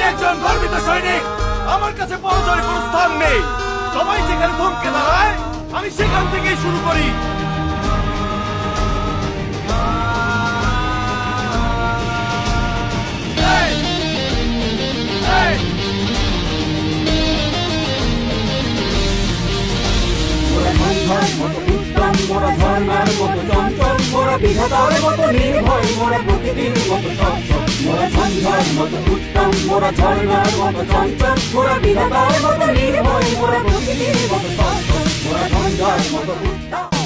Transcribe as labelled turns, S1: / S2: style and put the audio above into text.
S1: একজন গর্বিত সৈনিক, আমার কাছে পরাজয়ের কোনো স্থান নেই। সবাই যেখানে থমকে দাঁড়ায় আমি সেখান থেকেই শুরু করি।
S2: মোরা ঝর্ণার মতো চঞ্চল, মোরা বিধাতার মতো নির্ভয়, মোরা প্রকৃতির মতো সচ্ছল। মোরা ঝঞ্ঝার মতো উত্তম, মোরা ঝর্ণার মতো চঞ্চল, মোরা বিধাতার মতো নির্ভয়, মোরা প্রকৃতির মতো সচ্ছল। মোরা ঝঞ্ঝার মতো উত্তম।